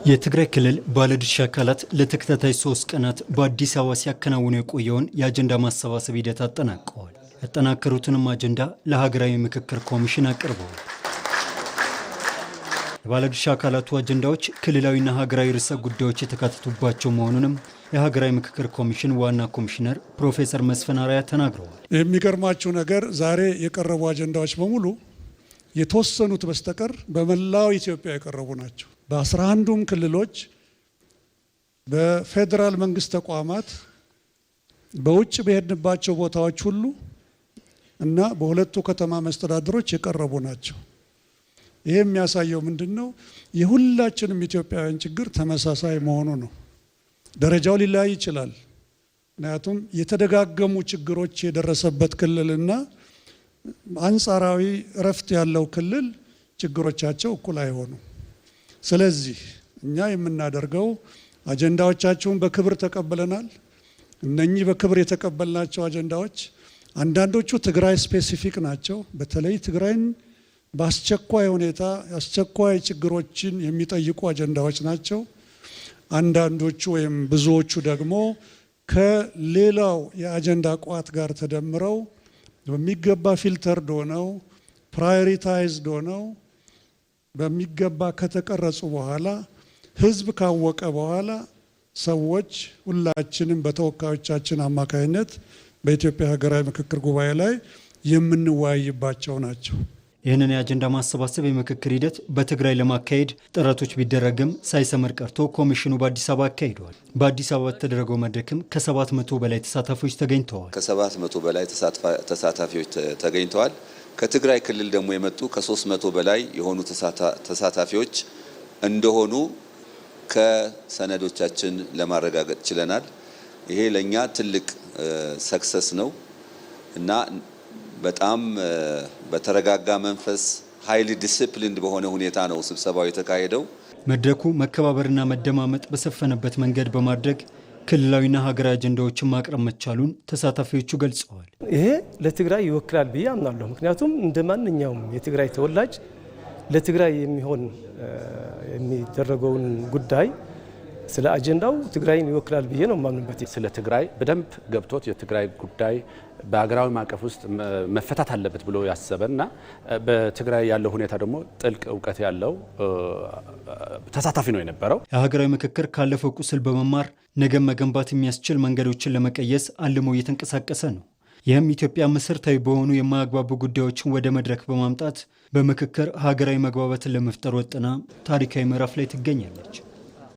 የትግራይ ክልል ባለድርሻ አካላት ለተከታታይ 3 ቀናት በአዲስ አበባ ሲያከናውኑ የቆየውን የአጀንዳ ማሰባሰብ ሂደት አጠናቀዋል። ያጠናከሩትንም አጀንዳ ለሀገራዊ ምክክር ኮሚሽን አቅርበዋል። የባለድርሻ አካላቱ አጀንዳዎች ክልላዊና ሀገራዊ ርዕሰ ጉዳዮች የተካተቱባቸው መሆኑንም የሀገራዊ ምክክር ኮሚሽን ዋና ኮሚሽነር ፕሮፌሰር መስፍን አርአያ ተናግረዋል። የሚገርማችሁ ነገር ዛሬ የቀረቡ አጀንዳዎች በሙሉ የተወሰኑት በስተቀር በመላው ኢትዮጵያ የቀረቡ ናቸው። በ11ዱም ክልሎች በፌደራል መንግስት ተቋማት በውጭ በሄድንባቸው ቦታዎች ሁሉ እና በሁለቱ ከተማ መስተዳድሮች የቀረቡ ናቸው። ይሄ የሚያሳየው ምንድነው? የሁላችንም ኢትዮጵያውያን ችግር ተመሳሳይ መሆኑ ነው። ደረጃው ሊለያይ ይችላል። ምክንያቱም የተደጋገሙ ችግሮች የደረሰበት ክልልና አንጻራዊ እረፍት ያለው ክልል ችግሮቻቸው እኩል አይሆኑ። ስለዚህ እኛ የምናደርገው አጀንዳዎቻቸውን በክብር ተቀበለናል። እነኚህ በክብር የተቀበልናቸው አጀንዳዎች አንዳንዶቹ ትግራይ ስፔሲፊክ ናቸው። በተለይ ትግራይን በአስቸኳይ ሁኔታ አስቸኳይ ችግሮችን የሚጠይቁ አጀንዳዎች ናቸው። አንዳንዶቹ ወይም ብዙዎቹ ደግሞ ከሌላው የአጀንዳ ቋት ጋር ተደምረው በሚገባ ፊልተርድ ሆነው ፕራዮሪታይዝድ ሆነው በሚገባ ከተቀረጹ በኋላ ህዝብ ካወቀ በኋላ ሰዎች ሁላችንም በተወካዮቻችን አማካይነት በኢትዮጵያ ሀገራዊ ምክክር ጉባኤ ላይ የምንወያይባቸው ናቸው። ይህንን የአጀንዳ ማሰባሰብ የምክክር ሂደት በትግራይ ለማካሄድ ጥረቶች ቢደረግም ሳይሰምር ቀርቶ ኮሚሽኑ በአዲስ አበባ አካሂደዋል። በአዲስ አበባ በተደረገው መድረክም ከ700 በላይ ተሳታፊዎች ተገኝተዋል። ከ700 በላይ ተሳታፊዎች ተገኝተዋል። ከትግራይ ክልል ደግሞ የመጡ ከ300 በላይ የሆኑ ተሳታፊዎች እንደሆኑ ከሰነዶቻችን ለማረጋገጥ ችለናል። ይሄ ለኛ ትልቅ ሰክሰስ ነው እና በጣም በተረጋጋ መንፈስ ሃይሊ ዲሲፕሊንድ በሆነ ሁኔታ ነው ስብሰባው የተካሄደው። መድረኩ መከባበርና መደማመጥ በሰፈነበት መንገድ በማድረግ ክልላዊና ሀገራዊ አጀንዳዎችን ማቅረብ መቻሉን ተሳታፊዎቹ ገልጸዋል። ይሄ ለትግራይ ይወክላል ብዬ አምናለሁ። ምክንያቱም እንደ ማንኛውም የትግራይ ተወላጅ ለትግራይ የሚደረገውን ጉዳይ ስለ አጀንዳው ትግራይን ይወክላል ብዬ ነው ማምንበት። ስለ ትግራይ በደንብ ገብቶት የትግራይ ጉዳይ በሀገራዊ ማዕቀፍ ውስጥ መፈታት አለበት ብሎ ያሰበና በትግራይ ያለው ሁኔታ ደግሞ ጥልቅ እውቀት ያለው ተሳታፊ ነው የነበረው። የሀገራዊ ምክክር ካለፈው ቁስል በመማር ነገም መገንባት የሚያስችል መንገዶችን ለመቀየስ አልሞ እየተንቀሳቀሰ ነው። ይህም ኢትዮጵያ መሰረታዊ በሆኑ የማያግባቡ ጉዳዮችን ወደ መድረክ በማምጣት በምክክር ሀገራዊ መግባባትን ለመፍጠር ወጥና ታሪካዊ ምዕራፍ ላይ ትገኛለች።